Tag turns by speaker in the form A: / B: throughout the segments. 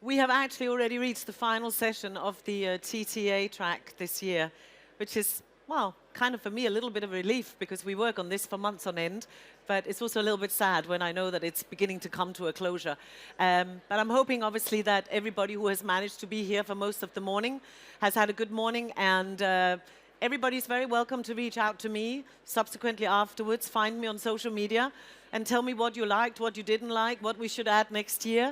A: We have actually already reached the final session of the TTA track this year, which is, well, kind of for me a little bit of a relief because we work on this for months on end, but it's also a little bit sad when I know that it's beginning to come to a closure. But I'm hoping, obviously, that everybody who has managed to be here for most of the morning has had a good morning, and everybody's very welcome to reach out to me subsequently afterwards, find me on social media, and tell me what you liked, what you didn't like, what we should add next year,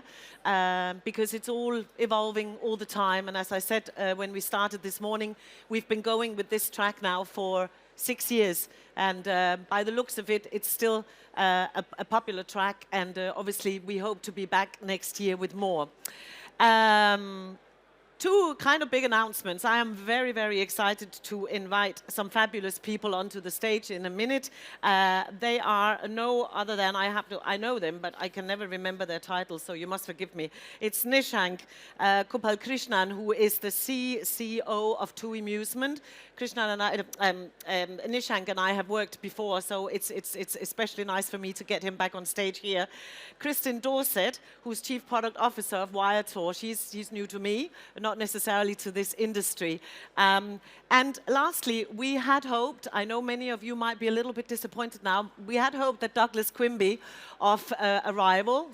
A: because it's all evolving all the time. And as I said when we started this morning, we've been going with this track now for 6 years. And by the looks of it, it's still a popular track. And obviously, we hope to be back next year with more. Two kind of big announcements. I am very, very excited to invite some fabulous people onto the stage in a minute. They are no other than, I know them, but I can never remember their titles, so you must forgive me. It's Nishank Krishnan, who is the CEO of TUI Musement. Nishank and I have worked before, so it's especially nice for me to get him back on stage here. Kristin Dorset, who's Chief Product Officer of Viator. She's new to me, not necessarily to this industry. And lastly, we had hoped, I know many of you might be a little bit disappointed now, we had hoped that Douglas Quimby of Arival,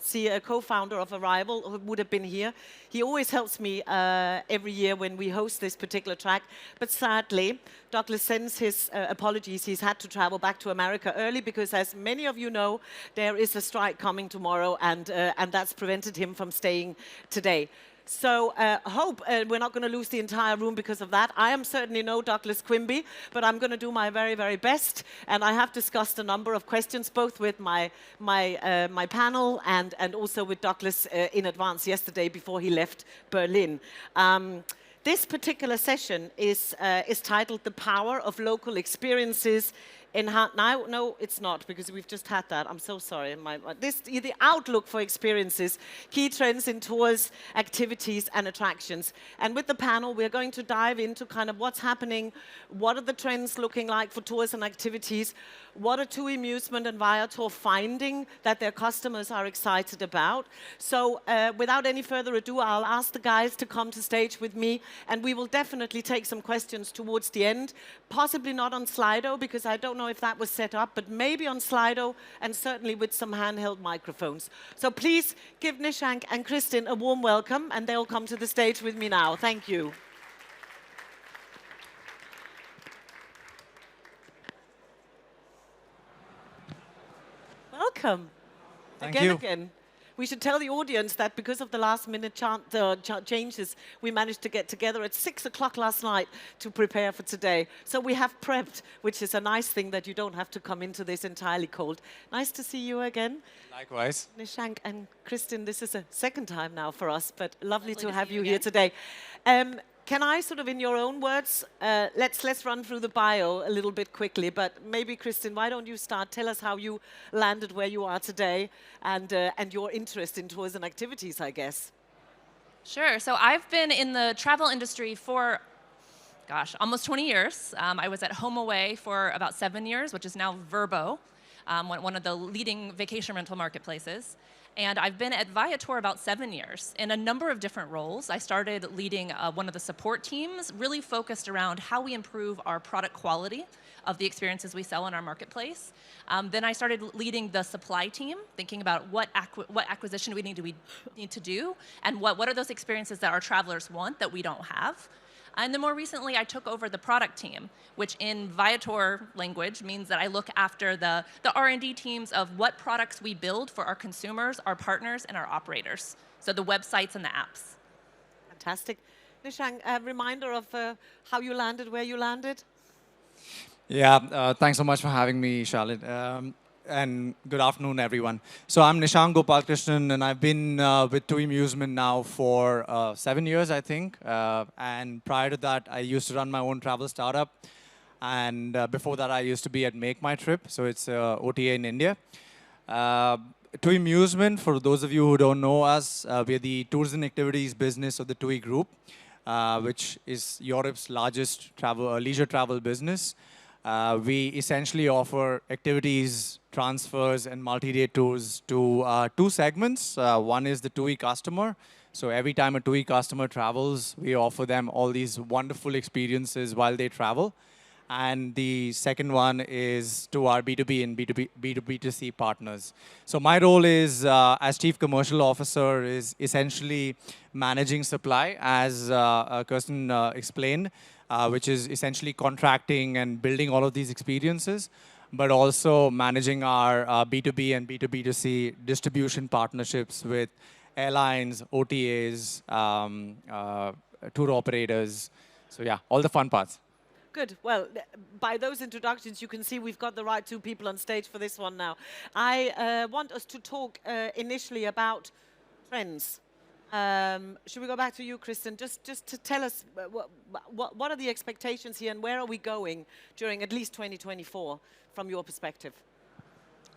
A: co-founder of Arival, would have been here. He always helps me every year when we host this particular track, but sadly, Douglas sends his apologies. He's had to travel back to America early because, as many of you know, there is a strike coming tomorrow, and that's prevented him from staying today. So hope we're not going to lose the entire room because of that. I am certainly no Douglas Quimby, but I'm going to do my very, very best. And I have discussed a number of questions, both with my panel and also with Douglas in advance yesterday before he left Berlin. This particular session is titled "The Power of Local Experiences." No, it's not, because we've just had that. I'm so sorry. The outlook for experiences, key trends in tours, activities, and attractions. And with the panel, we're going to dive into kind of what's happening, what are the trends looking like for tours and activities, what are TUI Musement and Viator finding that their customers are excited about. So without any further ado, I'll ask the guys to come to stage with me, and we will definitely take some questions towards the end, possibly not on Slido, because I don't know if that was set up, but maybe on Slido, and certainly with some handheld microphones. So please give Nishank and Kristin a warm welcome, and they'll come to the stage with me now. Thank you. Welcome.
B: Thank you.
A: Again. We should tell the audience that because of the last-minute changes, we managed to get together at 6 o'clock last night to prepare for today. So we have prepped, which is a nice thing that you don't have to come into this entirely cold. Nice to see you again.
B: Likewise.
A: Nishank and Kristin, this is a second time now for us, but lovely to have you
C: again.
A: here today. Can I sort of, in your own words, let's run through the bio a little bit quickly, but maybe, Kristin, why don't you start? Tell us how you landed where you are today and your interest in tours and activities, I guess.
C: Sure. So I've been in the travel industry for, gosh, almost 20 years. I was at HomeAway for about 7 years, which is now Vrbo, one of the leading vacation rental marketplaces. And I've been at Viator about 7 years in a number of different roles. I started leading one of the support teams, really focused around how we improve our product quality of the experiences we sell in our marketplace. Then I started leading the supply team, thinking about what acquisition we need to do, and what are those experiences that our travelers want that we don't have. And then more recently, I took over the product team, which in Viator language means that I look after the R&D teams of what products we build for our consumers, our partners, and our operators. So the websites and the apps.
A: Fantastic. Nishank, a reminder of how you landed where you landed?
B: Yeah, thanks so much for having me, Charlotte. And good afternoon, everyone. So I'm Nishank Gopalkrishnan, and I've been with TUI Musement now for 7 years, I think. And prior to that, I used to run my own travel startup. And before that, I used to be at Make My Trip, so it's OTA in India. TUI Musement, for those of you who don't know us, we're the tours and activities business of the TUI Group, which is Europe's largest leisure travel business. We essentially offer activities, transfers, and multi-day tours to two segments. One is the TUI customer, So every time a TUI customer travels, we offer them all these wonderful experiences while they travel. And the second one is to our B2B and B2B2C partners. So my role is, as Chief Commercial Officer, is essentially managing supply, as Kirsten explained, which is essentially contracting and building all of these experiences, but also managing our B2B and B2B2C distribution partnerships with airlines, OTAs, tour operators. So yeah, all the fun parts.
A: Good. Well, by those introductions, you can see we've got the right two people on stage for this one now. I want us to talk initially about trends. Should we go back to you, Kristen? Just to tell us what are the expectations here and where are we going during at least 2024 from your perspective?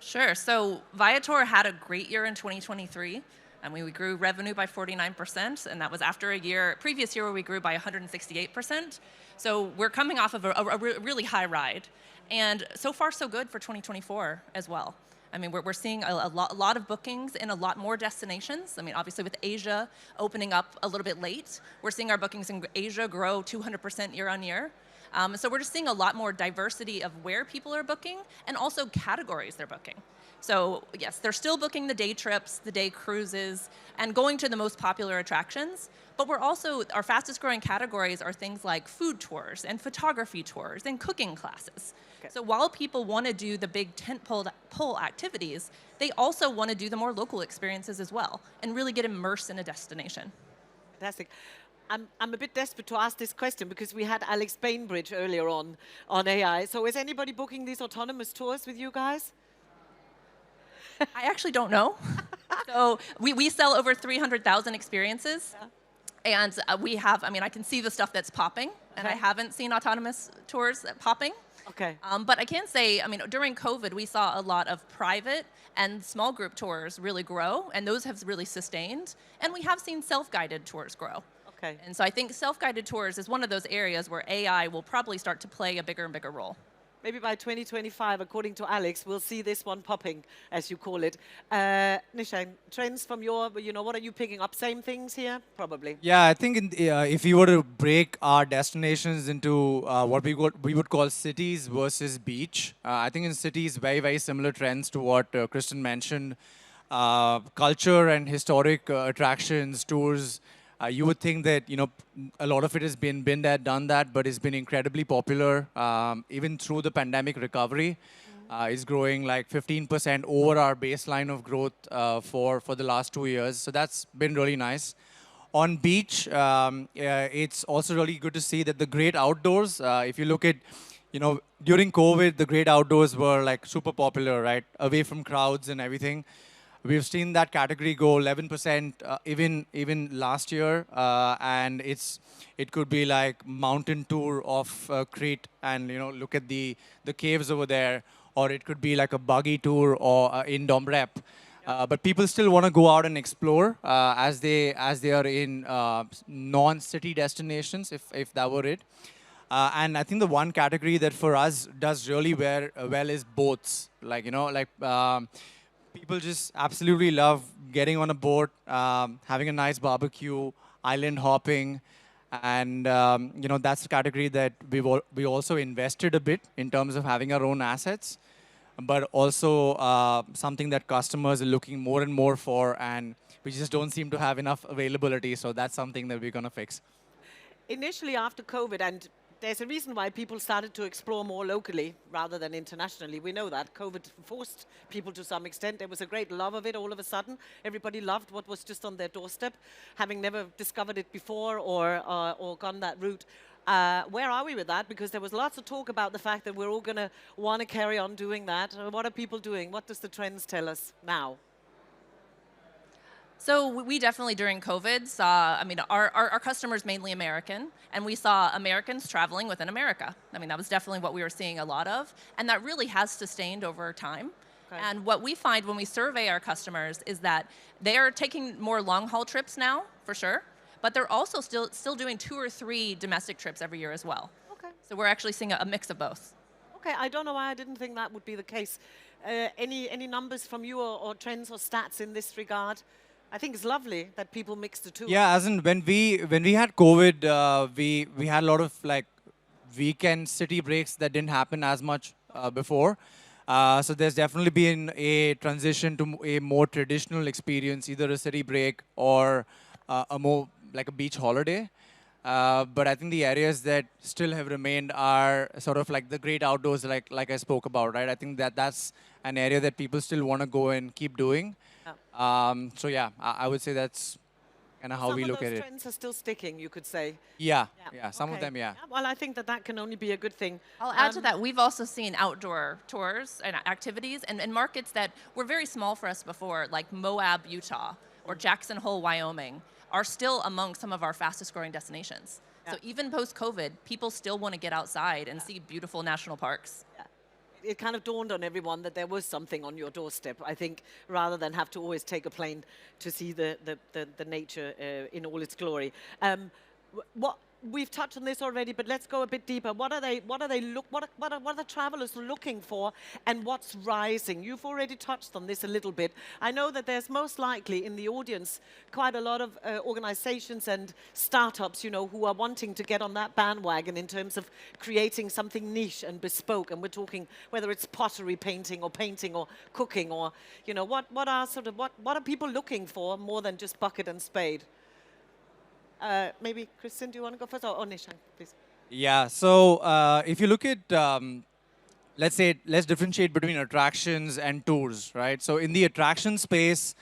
C: Sure. So Viator had a great year in 2023. And we grew revenue by 49%, and that was after a previous year where we grew by 168%. So we're coming off of a really high ride. And so far, so good for 2024 as well. I mean, we're seeing a lot of bookings in a lot more destinations. I mean, obviously with Asia opening up a little bit late, we're seeing our bookings in Asia grow 200% year on year. So we're just seeing a lot more diversity of where people are booking and also categories they're booking. So yes, they're still booking the day trips, the day cruises, and going to the most popular attractions. But our fastest growing categories are things like food tours and photography tours and cooking classes. Okay. So while people want to do the big tentpole activities, they also want to do the more local experiences as well and really get immersed in a destination.
A: Fantastic. I'm a bit desperate to ask this question because we had Alex Bainbridge earlier on AI. So is anybody booking these autonomous tours with you guys?
C: I actually don't know. So we sell over 300,000 experiences. Yeah. And I can see the stuff that's popping. And I haven't seen autonomous tours popping.
A: Okay.
C: But I can say, during COVID, we saw a lot of private and small group tours really grow. And those have really sustained. And we have seen self-guided tours grow.
A: Okay.
C: And so I think self-guided tours is one of those areas where AI will probably start to play a bigger and bigger role.
A: Maybe by 2025, according to Alex, we'll see this one popping, as you call it. Nishan, trends from what are you picking up? Same things here? Probably.
B: Yeah, I think if you were to break our destinations into what we would call cities versus beach, I think in cities, very, very similar trends to what Kristen mentioned. Culture and historic attractions, tours. You would think that a lot of it has been there, done that, but it's been incredibly popular. Even through the pandemic recovery, it's growing like 15% over our baseline of growth for the last 2 years. So that's been really nice. On beach, it's also really good to see that the great outdoors. If you look at, during COVID, the great outdoors were like super popular, right? Away from crowds and everything. We've seen that category go 11% even last year, and it could be like mountain tour of Crete and look at the caves over there, or it could be like a buggy tour or in Domrep. But people still want to go out and explore as they are in non-city destinations, if that were it. And I think the one category that for us does really well is boats, people just absolutely love getting on a boat, having a nice barbecue, island hopping, and that's the category that we also invested a bit in terms of having our own assets, but also something that customers are looking more and more for, and we just don't seem to have enough availability. So that's something that we're going to fix.
A: Initially after COVID, and there's a reason why people started to explore more locally rather than internationally. We know that COVID forced people to some extent. There was a great love of it all of a sudden. Everybody loved what was just on their doorstep, having never discovered it before or gone that route. Where are we with that? Because there was lots of talk about the fact that we're all going to want to carry on doing that. What are people doing? What does the trends tell us now?
C: So we definitely, during COVID, saw, our customers mainly American, and we saw Americans traveling within America. That was definitely what we were seeing a lot of, and that really has sustained over time. Okay. And what we find when we survey our customers is that they are taking more long-haul trips now, for sure, but they're also still doing 2 or 3 domestic trips every year as well. Okay. So we're actually seeing a mix of both.
A: Okay, I don't know why I didn't think that would be the case. Any numbers from you or trends or stats in this regard? I think it's lovely that people mix the two.
B: Yeah, as in when we had COVID, we had a lot of like weekend city breaks that didn't happen as much before. So there's definitely been a transition to a more traditional experience, either a city break or a more like a beach holiday. But I think the areas that still have remained are sort of like the great outdoors, like I spoke about, right? I think that that's an area that people still want to go and keep doing.
A: Yeah.
B: So yeah, I would say that's kind of how
A: Some
B: we
A: of
B: look
A: those
B: at it.
A: trends are still sticking, you could say.
B: Yeah,
A: Yeah.
B: yeah, some of
A: Okay.
B: them, yeah.
A: Yeah, well, I think that that can only be a good thing.
C: I'll add to that, we've also seen outdoor tours and activities and markets that were very small for us before, like Moab, Utah, or Jackson Hole, Wyoming, are still among some of our fastest growing destinations.
A: Yeah.
C: So even post-COVID, people still want to get outside and see beautiful national parks.
A: It kind of dawned on everyone that there was something on your doorstep, I think, rather than have to always take a plane to see the nature in all its glory. What we've touched on this already, but let's go a bit deeper. What are the travelers looking for, and what's rising? You've already touched on this a little bit. I know that there's most likely in the audience quite a lot of organizations and startups, you know, who are wanting to get on that bandwagon in terms of creating something niche and bespoke. And we're talking whether it's pottery painting or cooking, or you know, what are people looking for more than just bucket and spade? Maybe Kristen, do you want to go first, or Nishan, please?
B: Yeah, so if you look at, let's differentiate between attractions and tours, right? So in the attraction space,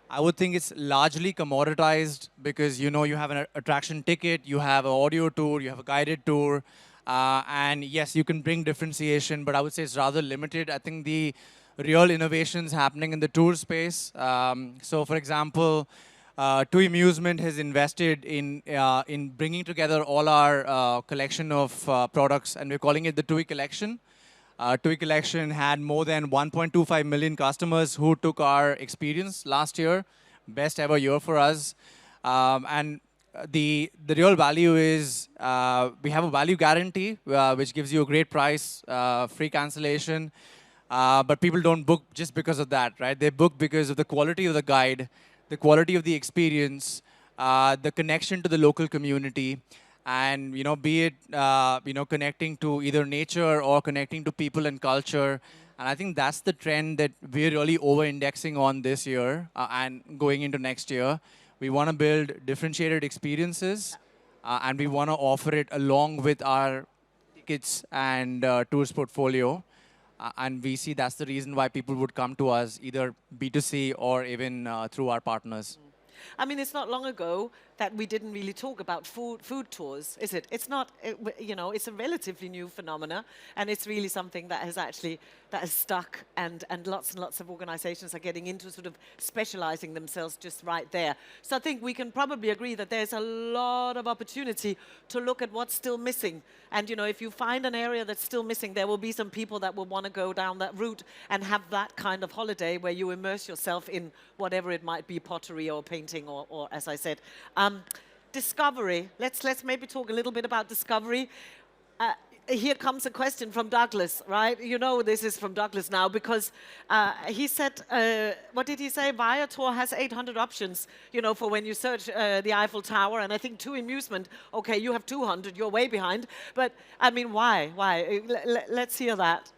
B: I would think it's largely commoditized because you know you have an attraction ticket, you have an audio tour, you have a guided tour, and yes, you can bring differentiation, but I would say it's rather limited. I think the real innovations happening in the tour space. So for example, TUI Amusement has invested in bringing together all our collection of products, and we're calling it the TUI Collection. TUI Collection had more than 1.25 million customers who took our experience last year, best ever year for us. And the real value is we have a value guarantee, which gives you a great price, free cancellation. But people don't book just because of that, right? They book because of the quality of the guide, the quality of the experience, the connection to the local community, and you know, be it you know, connecting to either nature or connecting to people and culture. And I think that's the trend that we're really over-indexing on this year and going into next year. We want to build differentiated experiences, and we want to offer it along with our tickets and tours portfolio. And we see that's the reason why people would come to us, either B2C or even through our partners.
A: I mean, it's not long ago that we didn't really talk about food tours, is it? It's not, you know, it's a relatively new phenomena, and it's really something that has stuck, and lots of organizations are getting into sort of specializing themselves just right there. So I think we can probably agree that there's a lot of opportunity to look at what's still missing. And, you know, if you find an area that's still missing, there will be some people that will want to go down that route and have that kind of holiday where you immerse yourself in whatever it might be, pottery or painting or as I said. Discovery. Let's maybe talk a little bit about discovery. Here comes a question from Douglas, right? You know this is from Douglas now because he said, what did he say? Viator has 800 options, you know, for when you search the Eiffel Tower, and I think TUI Amusement, okay, you have 200, you're way behind. But, I mean, why? Why? Let's hear that.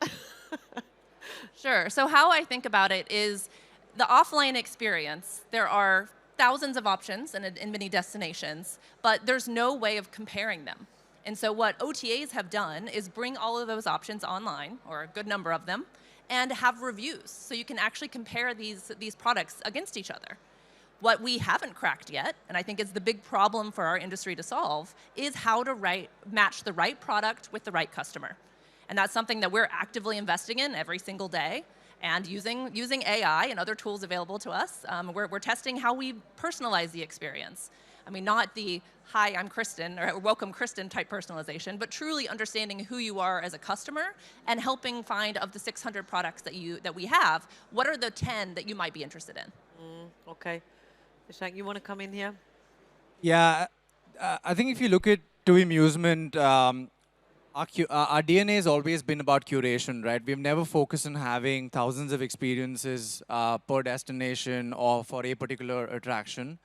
C: Sure. So how I think about it is the offline experience. There are thousands of options in many destinations, but there's no way of comparing them. And so what OTAs have done is bring all of those options online, or a good number of them, and have reviews. So you can actually compare these products against each other. What we haven't cracked yet, and I think is the big problem for our industry to solve, is how to match the right product with the right customer. And that's something that we're actively investing in every single day. And using AI and other tools available to us, we're testing how we personalize the experience. I mean, not the, hi, I'm Kristen, or welcome Kristen type personalization, but truly understanding who you are as a customer and helping find, of the 600 products that we have, what are the 10 that you might be interested in?
A: Okay. Nishank, you want to come in here?
B: Yeah, I think if you look at TUI Amusement, Our DNA has always been about curation, right? We've never focused on having thousands of experiences per destination or for a particular attraction.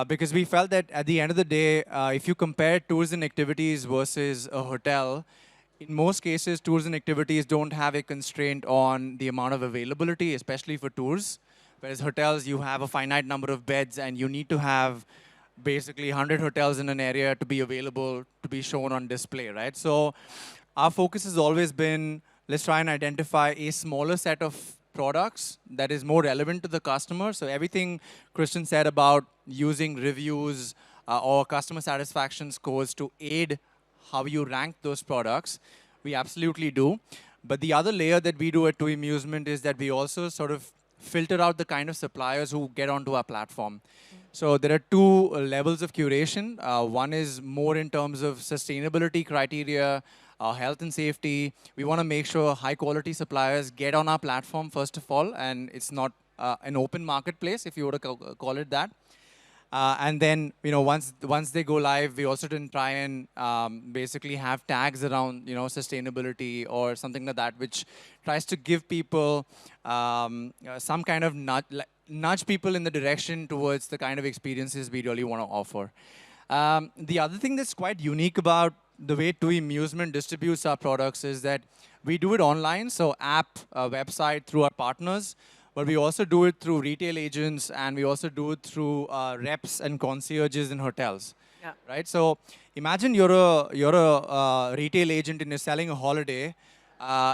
B: Because we felt that at the end of the day, if you compare tours and activities versus a hotel, in most cases, tours and activities don't have a constraint on the amount of availability, especially for tours. Whereas hotels, you have a finite number of beds and you need to have basically 100 hotels in an area to be available to be shown on display, right? So our focus has always been, let's try and identify a smaller set of products that is more relevant to the customer. So everything Christian said about using reviews or customer satisfaction scores to aid how you rank those products, we absolutely do. But the other layer that we do at TUI Amusement is that we also sort of filter out the kind of suppliers who get onto our platform. So there are two levels of curation. One is more in terms of sustainability criteria, health and safety. We want to make sure high quality suppliers get on our platform first of all, and it's not an open marketplace, if you were to call it that. And then, once they go live, we also didn't try and basically have tags around, sustainability or something like that, which tries to give people some kind of nudge people in the direction towards the kind of experiences we really want to offer. The other thing that's quite unique about the way TUI Amusement distributes our products is that we do it online, so app, website, through our partners. But we also do it through retail agents, and we also do it through reps and concierges in hotels.
A: Yeah.
B: Right? So imagine you're a retail agent and you're selling a holiday.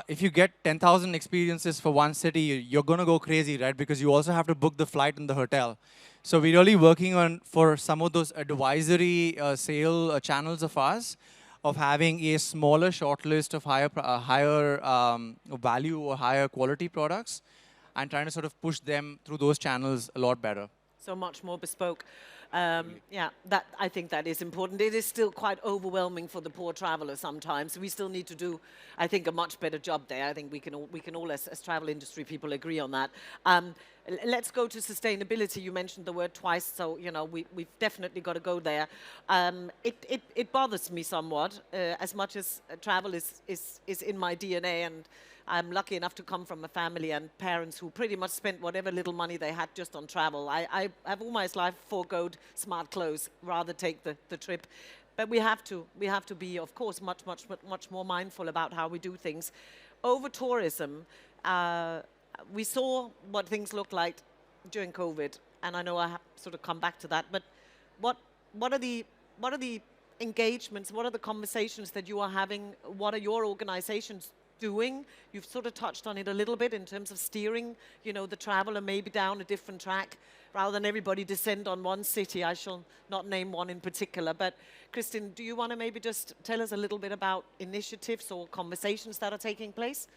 B: If you get 10,000 experiences for one city, you're going to go crazy, right? Because you also have to book the flight and the hotel. So we're really working on for some of those advisory sale channels of ours, of having a smaller shortlist of higher value or higher quality products, and trying to sort of push them through those channels a lot better.
A: So much more bespoke. Yeah, I think that is important. It is still quite overwhelming for the poor traveler sometimes. We still need to do, I think, a much better job there. I think we can all as travel industry people agree on that. Let's go to sustainability. You mentioned the word twice, so we've definitely got to go there. It bothers me somewhat, as much as travel is in my DNA, and I'm lucky enough to come from a family and parents who pretty much spent whatever little money they had just on travel. I have all my life foregoed smart clothes, rather take the trip. But we have to be, of course, much more mindful about how we do things. Over tourism, we saw what things looked like during COVID, and I know I have sort of come back to that. But what are the engagements? What are the conversations that you are having? What are your organizations doing? You've sort of touched on it a little bit in terms of steering, the traveler maybe down a different track rather than everybody descend on one city. I shall not name one in particular, but Kristin, do you want to maybe just tell us a little bit about initiatives or conversations that are taking place?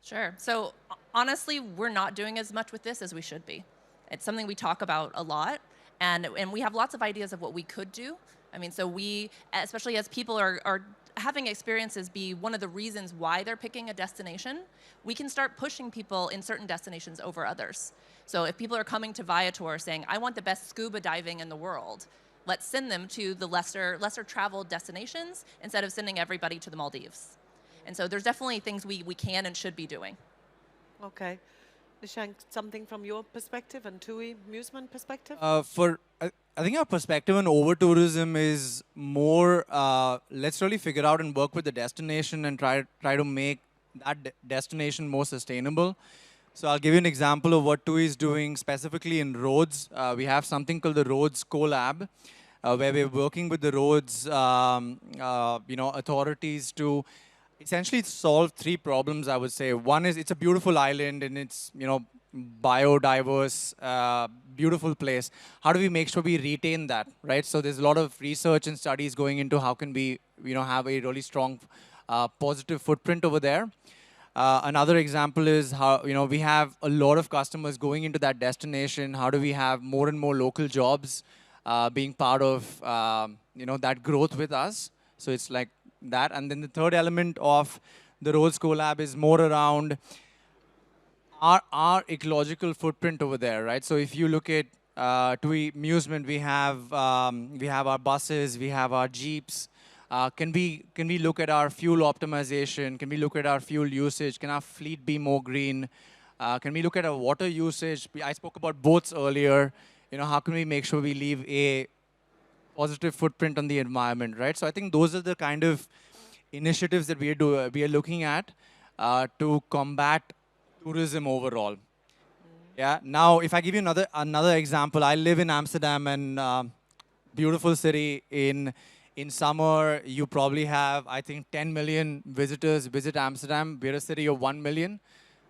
C: Sure. So honestly, we're not doing as much with this as we should be. It's something we talk about a lot, and we have lots of ideas of what we could do. I mean, so we, especially as people are having experiences be one of the reasons why they're picking a destination, we can start pushing people in certain destinations over others. So if people are coming to Viator saying, I want the best scuba diving in the world, let's send them to the lesser traveled destinations instead of sending everybody to the Maldives. And so there's definitely things we can and should be doing.
A: Okay. Nishank, something from your perspective and TUI Amusement perspective?
B: I think our perspective on over-tourism is more, let's really figure out and work with the destination and try to make that destination more sustainable. So I'll give you an example of what TUI is doing specifically in roads. We have something called the Roads Collab, where we're working with the roads authorities to essentially solve three problems, I would say. One is it's a beautiful island and it's, biodiverse, beautiful place. How do we make sure we retain that, right? So there's a lot of research and studies going into how can we, have a really strong positive footprint over there. Another example is how, we have a lot of customers going into that destination. How do we have more and more local jobs being part of, that growth with us? So it's like that. And then the third element of the Roads Collab is more around our ecological footprint over there, right? So if you look at TUI Amusement, we have our buses, we have our jeeps, Can we look at our fuel optimization? Can we look at our fuel usage? Can our fleet be more green? Can we look at our water usage? I spoke about boats earlier. How can we make sure we leave a positive footprint on the environment, right? So I think those are the kind of initiatives that we are looking at to combat tourism overall. Yeah. Now, if I give you another example, I live in Amsterdam, and beautiful city. In summer, you probably have, I think, 10 million visitors visit Amsterdam. We're a city of 1 million.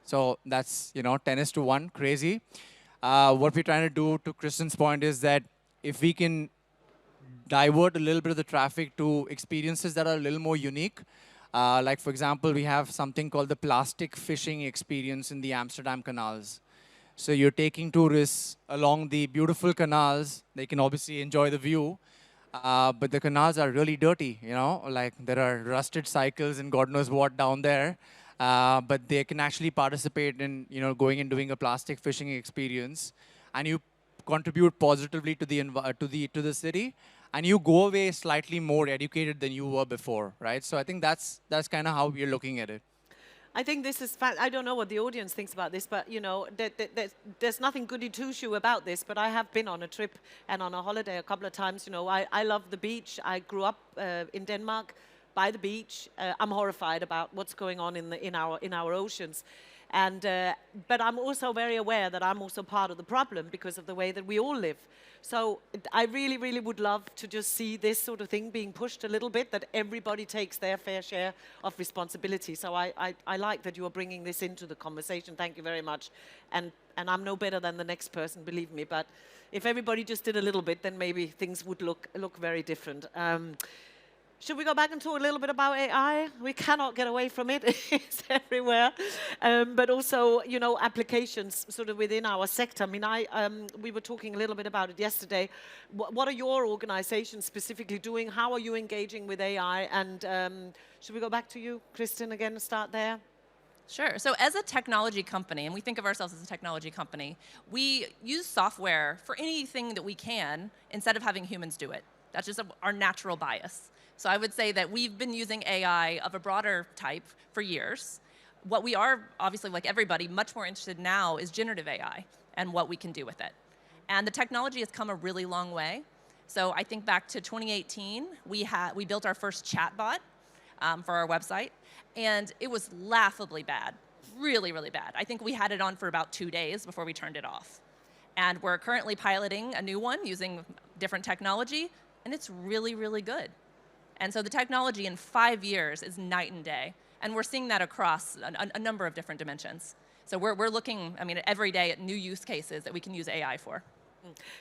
B: So that's, 10 is to 1, crazy. What we're trying to do, to Kristen's point, is that if we can divert a little bit of the traffic to experiences that are a little more unique. Like, for example, we have something called the plastic fishing experience in the Amsterdam canals. So you're taking tourists along the beautiful canals. They can obviously enjoy the view, but the canals are really dirty, like there are rusted cycles and God knows what down there. But they can actually participate in, going and doing a plastic fishing experience, and you contribute positively to the city, and you go away slightly more educated than you were before, right? So I think that's kind of how we're looking at it.
A: I think this is I don't know what the audience thinks about this, but there's nothing goody two-shoe about this. But I have been on a trip and on a holiday a couple of times. I love the beach. I grew up in Denmark by the beach. I'm horrified about what's going on in our oceans. But I'm also very aware that I'm also part of the problem because of the way that we all live. So I really, really would love to just see this sort of thing being pushed a little bit, that everybody takes their fair share of responsibility. So I like that you are bringing this into the conversation. Thank you very much. And I'm no better than the next person, believe me. But if everybody just did a little bit, then maybe things would look very different. Should we go back and talk a little bit about AI? We cannot get away from it. It's everywhere. But also, applications sort of within our sector. I mean, we were talking a little bit about it yesterday. What are your organizations specifically doing? How are you engaging with AI? And should we go back to you, Kristen, again, and start there?
C: Sure. So as a technology company, and we think of ourselves as a technology company, we use software for anything that we can instead of having humans do it. That's just our natural bias. So I would say that we've been using AI of a broader type for years. What we are, obviously, like everybody, much more interested in now is generative AI and what we can do with it. And the technology has come a really long way. So I think back to 2018, we built our first chatbot for our website, and it was laughably bad, really, really bad. I think we had it on for about 2 days before we turned it off. And we're currently piloting a new one using different technology, and it's really, really good. And so the technology in 5 years is night and day. And we're seeing that across a number of different dimensions. So we're looking, every day at new use cases that we can use AI for.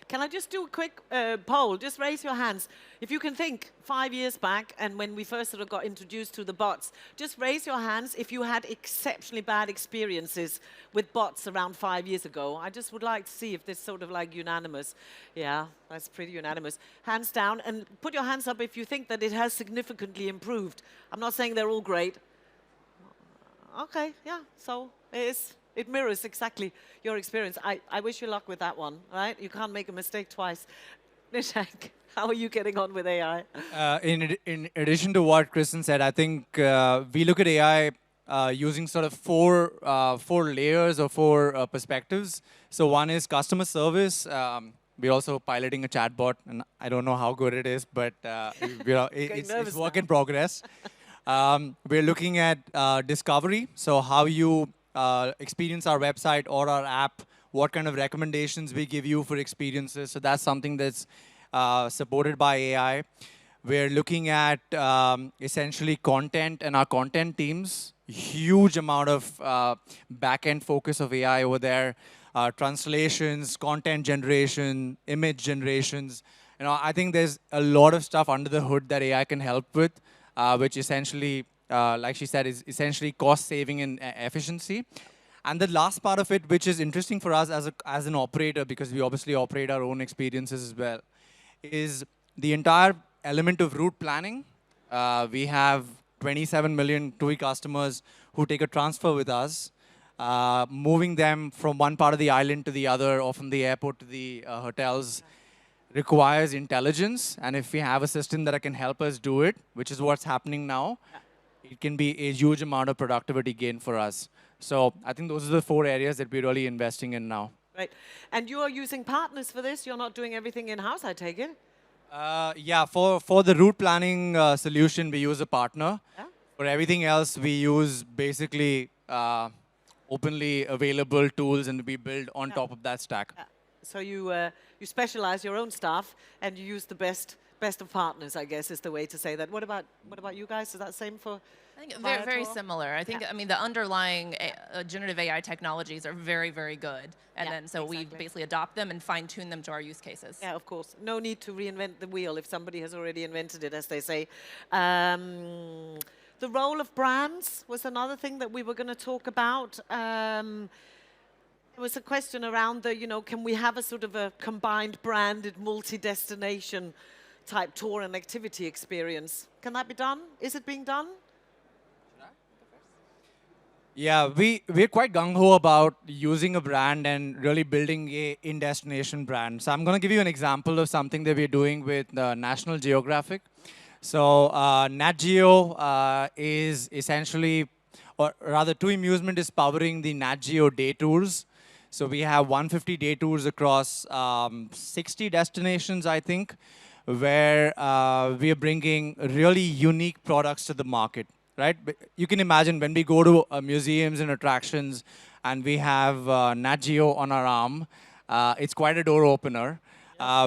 A: Can I just do a quick poll? Just raise your hands. If you can think 5 years back and when we first sort of got introduced to the bots, just raise your hands if you had exceptionally bad experiences with bots around 5 years ago. I just would like to see if this sort of like unanimous. Yeah, that's pretty unanimous. Hands down, and put your hands up if you think that it has significantly improved. I'm not saying they're all great. Okay, yeah, so it mirrors exactly your experience. I wish you luck with that one, right? You can't make a mistake twice. Nishank, how are you getting on with AI?
B: In addition to what Kristen said, I think we look at AI using sort of four layers or four perspectives. So one is customer service. We're also piloting a chatbot, and I don't know how good it is, but it's work in progress. We're looking at discovery, so how you experience our website or our app, what kind of recommendations we give you for experiences. So that's something that's supported by AI. We're looking at essentially content and our content teams. Huge amount of back-end focus of AI over there. Translations, content generation, image generations. I think there's a lot of stuff under the hood that AI can help with, which essentially, like she said, is essentially cost saving and efficiency. And the last part of it, which is interesting for us as an operator, because we obviously operate our own experiences as well, is the entire element of route planning. We have 27 million TUI customers who take a transfer with us, moving them from one part of the island to the other, or from the airport to the hotels. requires intelligence, and if we have a system that can help us do it, which is what's happening now, it can be a huge amount of productivity gain for us. So I think those are the 4 areas that we're really investing in now.
A: Right. And you are using partners for this? You're not doing everything in-house, I take it?
B: Yeah, for the route planning solution, we use a partner.
A: Yeah.
B: For everything else, we use basically openly available tools, and we build on top of that stack.
A: So you specialize your own staff and you use the best of partners, I guess, is the way to say that. What about you guys? Is that same for?
C: I think very, very
A: Viator?
C: similar. I think, I mean, the underlying generative AI technologies are very, very good. And
A: Yeah,
C: then so we
A: exactly.
C: basically adopt them and fine tune them to our use cases.
A: Yeah, of course. No need to reinvent the wheel if somebody has already invented it, as they say. The role of brands was another thing that we were going to talk about. There was a question around the, can we have a sort of a combined branded multi-destination type tour and activity experience? Can that be done? Is it being done?
B: Yeah, we're quite gung-ho about using a brand and really building a in-destination brand. So I'm going to give you an example of something that we're doing with National Geographic. So Nat Geo is essentially, or rather TUI Amusement is powering the Nat Geo day tours. So we have 150 day tours across 60 destinations, I think, where we are bringing really unique products to the market. Right? You can imagine when we go to museums and attractions and we have Nat Geo on our arm, it's quite a door opener,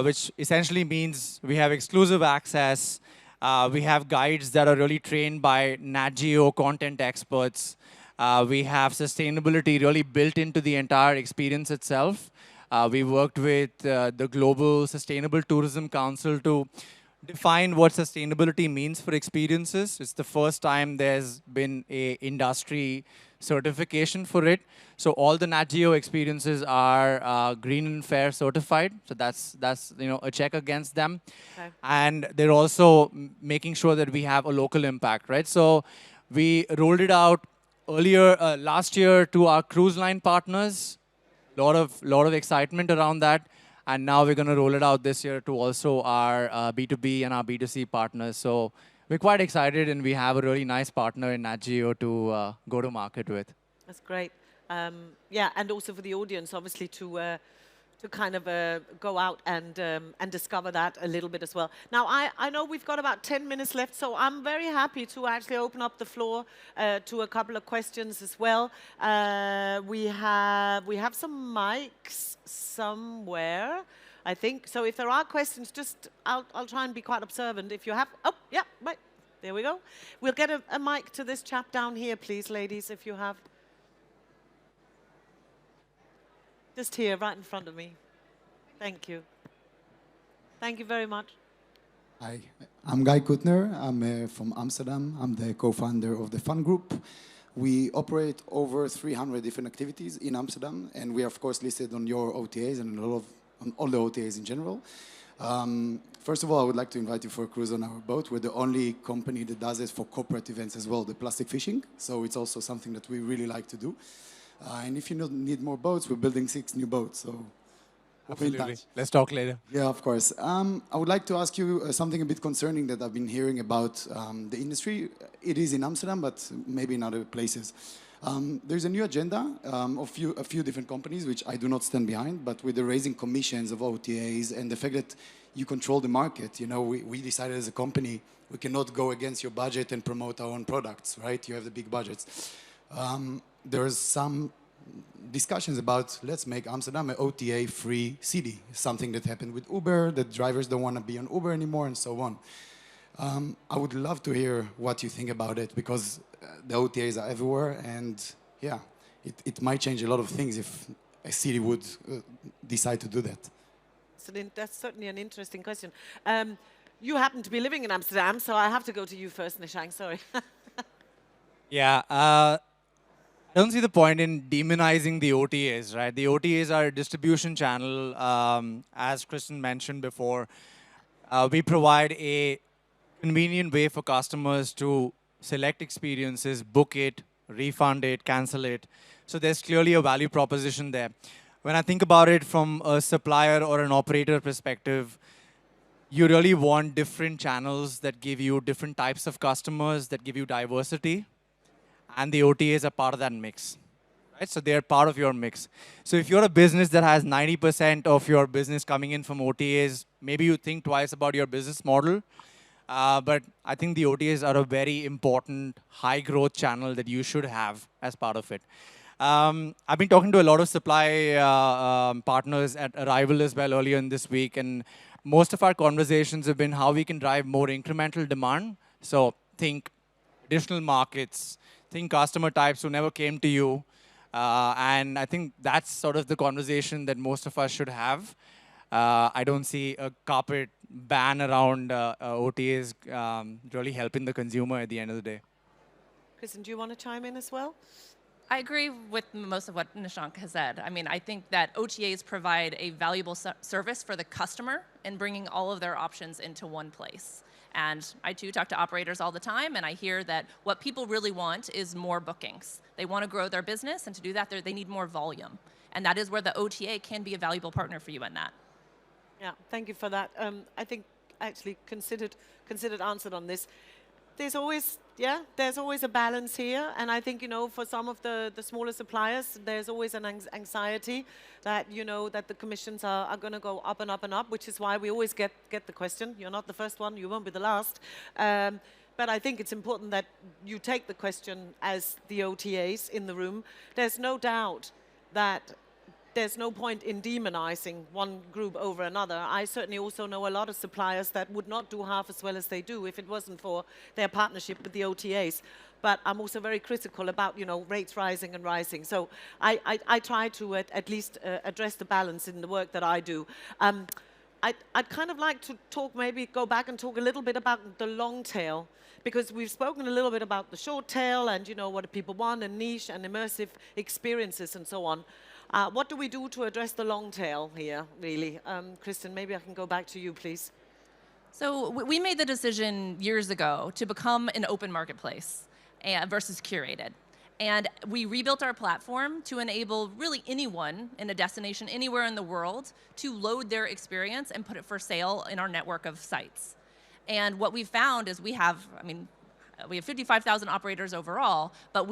B: which essentially means we have exclusive access. We have guides that are really trained by Nat Geo content experts. We have sustainability really built into the entire experience itself. We worked with the Global Sustainable Tourism Council to define what sustainability means for experiences. It's the first time there's been a industry certification for it. So all the Nat Geo experiences are green and fair certified. So that's a check against them.
A: Okay.
B: And they're also making sure that we have a local impact, right? So we rolled it out earlier last year to our cruise line partners. Lot of excitement around that. And now we're going to roll it out this year to also our B2B and our B2C partners. So we're quite excited, and we have a really nice partner in Nat Geo to go to market with.
A: That's great. Yeah, and also for the audience, obviously, to kind of go out and discover that a little bit as well. Now, I know we've got about 10 minutes left, so I'm very happy to actually open up the floor to a couple of questions as well. We have some mics somewhere, I think. So if there are questions, just I'll try and be quite observant. If you have, oh yeah, right, there we go. We'll get a mic to this chap down here, please, ladies, if you have. Just here, right in front of me. Thank you. Thank you very much.
D: Hi, I'm Guy Kuttner. I'm from Amsterdam. I'm the co-founder of the Fun Group. We operate over 300 different activities in Amsterdam, and we are, of course, listed on your OTAs and on all the OTAs in general. First of all, I would like to invite you for a cruise on our boat. We're the only company that does it for corporate events as well, the plastic fishing. So it's also something that we really like to do. And if you need more boats, we're building 6 new boats. So
B: Absolutely. Let's talk later.
D: yeah, of course. I would like to ask you something a bit concerning that I've been hearing about the industry. It is in Amsterdam, but maybe in other places. There's a new agenda of a few different companies, which I do not stand behind, but with the raising commissions of OTAs and the fact that you control the market. We decided as a company we cannot go against your budget and promote our own products, right? You have the big budgets. There's some discussions about let's make Amsterdam an OTA-free city, something that happened with Uber, that drivers don't want to be on Uber anymore, and so on. I would love to hear what you think about it, because the OTAs are everywhere, and yeah, it might change a lot of things if a city would decide to do that.
A: That's certainly an interesting question. You happen to be living in Amsterdam, so I have to go to you first, Nishang, sorry.
B: Yeah, I don't see the point in demonizing the OTAs, right? The OTAs are a distribution channel. As Kristen mentioned before, we provide a convenient way for customers to select experiences, book it, refund it, cancel it. So there's clearly a value proposition there. When I think about it from a supplier or an operator perspective, you really want different channels that give you different types of customers, that give you diversity, and the OTAs are part of that mix. Right? So they're part of your mix. So if you're a business that has 90% of your business coming in from OTAs, maybe you think twice about your business model. But I think the OTAs are a very important high growth channel that you should have as part of it. I've been talking to a lot of supply partners at Arival as well earlier in this week, and most of our conversations have been how we can drive more incremental demand. So think additional markets, think customer types who never came to you. And I think that's sort of the conversation that most of us should have. I don't see a carpet ban around OTAs really helping the consumer at the end of the day.
A: Kristen, do you want to chime in as well?
C: I agree with most of what Nishank has said. I mean, I think that OTAs provide a valuable service for the customer in bringing all of their options into one place. And I too talk to operators all the time, and I hear that what people really want is more bookings. They want to grow their business, and to do that, they need more volume. And that is where the OTA can be a valuable partner for you in that.
A: Yeah, thank you for that. I think actually considered answered on this. There's always a balance here, and I think, for some of the smaller suppliers, there's always an anxiety that, that the commissions are going to go up and up and up, which is why we always get the question. You're not the first one, you won't be the last. But I think it's important that you take the question as the OTAs in the room. There's no doubt that there's no point in demonizing one group over another. I certainly also know a lot of suppliers that would not do half as well as they do if it wasn't for their partnership with the OTAs. But I'm also very critical about, rates rising and rising. So I try to at least address the balance in the work that I do. I'd kind of like to go back and talk a little bit about the long tail, because we've spoken a little bit about the short tail and, what do people want, and niche and immersive experiences and so on. What do we do to address the long tail here, really? Kristen, maybe I can go back to you, please.
C: So we made the decision years ago to become an open marketplace versus curated. And we rebuilt our platform to enable really anyone in a destination anywhere in the world to load their experience and put it for sale in our network of sites. And what we found is we have 55,000 operators overall, but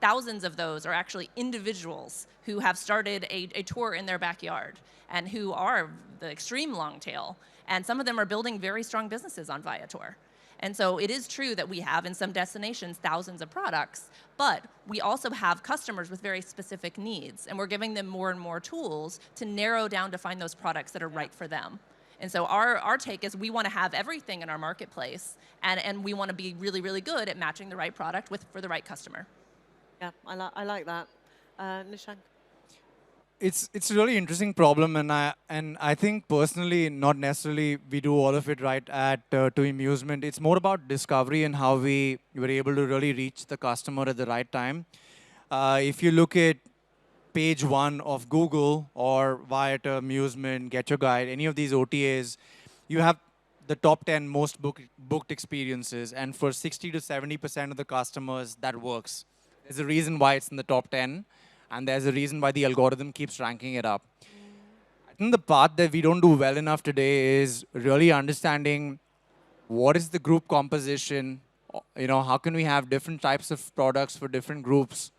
C: thousands of those are actually individuals who have started a tour in their backyard and who are the extreme long tail. And some of them are building very strong businesses on Viator. And so it is true that we have in some destinations thousands of products, but we also have customers with very specific needs, and we're giving them more and more tools to narrow down to find those products that are right for them. And so our take is we want to have everything in our marketplace, and we want to be really, really good at matching the right product for the right customer.
A: Yeah, I like that. Nishank?
B: It's a really interesting problem, and I think personally, not necessarily we do all of it right at To Amusement. It's more about discovery and how we were able to really reach the customer at the right time. If you look at page 1 of Google or Viator, Amusement, Get Your Guide, any of these OTAs, you have the top 10 most booked experiences, and for 60 to 70% of the customers, that works. There's a reason why it's in the top 10. And there's a reason why the algorithm keeps ranking it up. I think the part that we don't do well enough today is really understanding what is the group composition. How can we have different types of products for different groups?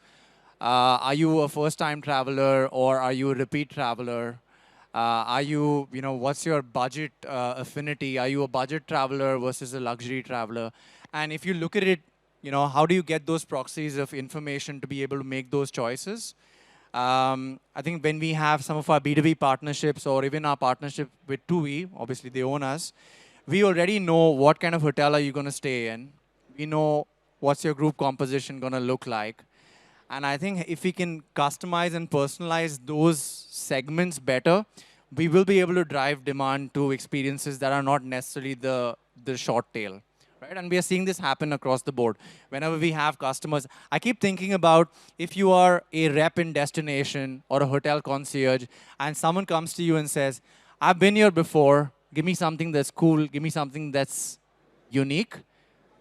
B: Are you a first-time traveler or are you a repeat traveler? What's your budget affinity? Are you a budget traveler versus a luxury traveler? And if you look at it, how do you get those proxies of information to be able to make those choices? I think when we have some of our B2B partnerships or even our partnership with TUI, obviously they own us, we already know what kind of hotel are you going to stay in. We know what's your group composition going to look like. And I think if we can customize and personalize those segments better, we will be able to drive demand to experiences that are not necessarily the short tail. Right? And we are seeing this happen across the board. Whenever we have customers, I keep thinking about if you are a rep in destination or a hotel concierge and someone comes to you and says, I've been here before, give me something that's cool, give me something that's unique.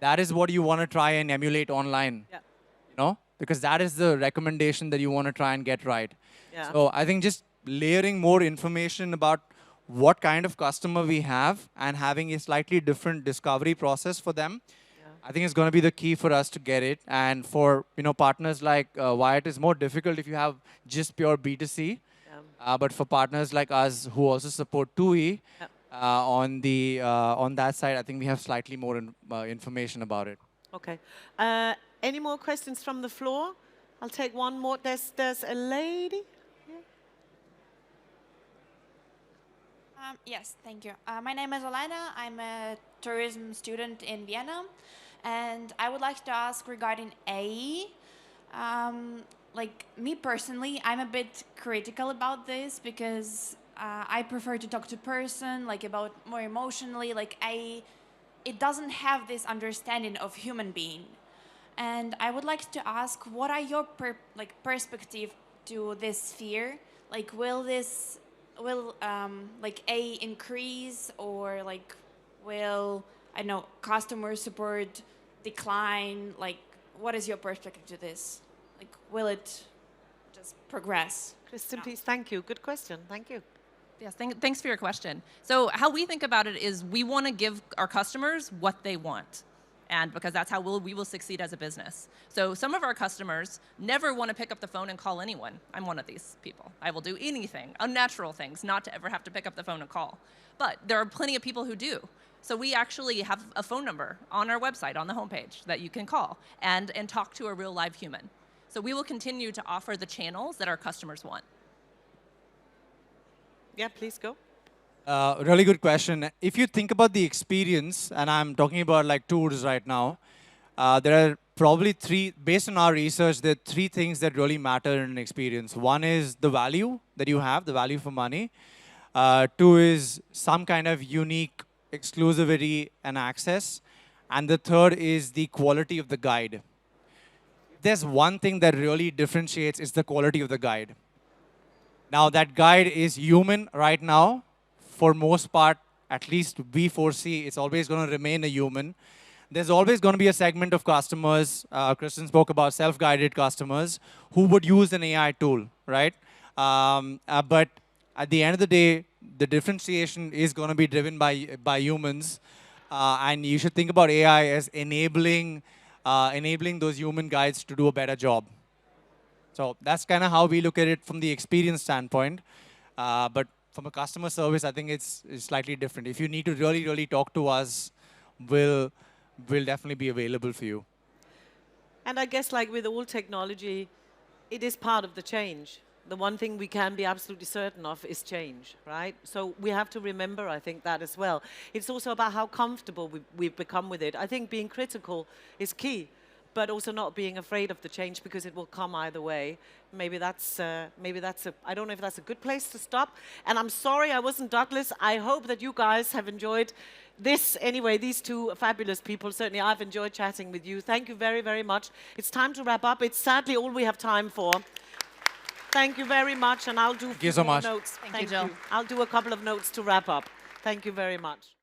B: That is what you want to try and emulate online. Yeah. Because that is the recommendation that you want to try and get right. Yeah. So I think just layering more information about what kind of customer we have and having a slightly different discovery process for them, I think it's going to be the key for us to get it. And for partners like Wyatt, it's more difficult if you have just pure B2C. But for partners like us who also support TUI, on that side, I think we have slightly more information about it.
A: Okay. Any more questions from the floor? I'll take one more. There's a lady.
E: Yes, thank you. My name is Elena. I'm a tourism student in Vienna. And I would like to ask regarding AI. Like me personally, I'm a bit critical about this because I prefer to talk to person, like about more emotionally. Like it doesn't have this understanding of human being. And I would like to ask, what are your perspective to this sphere? Like, will like AI increase, or like will, I don't know, customer support decline? Like, what is your perspective to this? Like, will it just progress?
A: Kristen, please. Thank you. Good question. Thank you.
C: Yes, thanks for your question. So how we think about it is we want to give our customers what they want. And because that's how we will succeed as a business. So some of our customers never want to pick up the phone and call anyone. I'm one of these people. I will do anything, unnatural things, not to ever have to pick up the phone and call. But there are plenty of people who do. So we actually have a phone number on our website, on the homepage, that you can call and talk to a real live human. So we will continue to offer the channels that our customers want.
A: Yeah, please go.
B: Really good question. If you think about the experience, and I'm talking about like tours right now, there are probably based on our research, there are three things that really matter in an experience. One is the value that you have, the value for money. Two is some kind of unique exclusivity and access. And the third is the quality of the guide. There's one thing that really differentiates is the quality of the guide. Now, that guide is human right now. For most part, at least we foresee, it's always going to remain a human. There's always going to be a segment of customers, Kristen spoke about self-guided customers, who would use an AI tool, right? But at the end of the day, the differentiation is going to be driven by humans. And you should think about AI as enabling those human guides to do a better job. So that's kind of how we look at it from the experience standpoint. But from a customer service, I think it's slightly different. If you need to really, really talk to us, we'll definitely be available for you.
A: And I guess like with all technology, it is part of the change. The one thing we can be absolutely certain of is change, right? So we have to remember, I think, that as well. It's also about how comfortable we've become with it. I think being critical is key, but also not being afraid of the change because it will come either way. Maybe that's I don't know if that's a good place to stop. And I'm sorry I wasn't Douglas. I hope that you guys have enjoyed this anyway, these two fabulous people. Certainly I've enjoyed chatting with you. Thank you very, very much. It's time to wrap up. It's sadly all we have time for. Thank you very much, and I'll do
B: Thank you so much.
A: notes.
C: Thank you, Jill.
A: I'll do a couple of notes to wrap up. Thank you very much.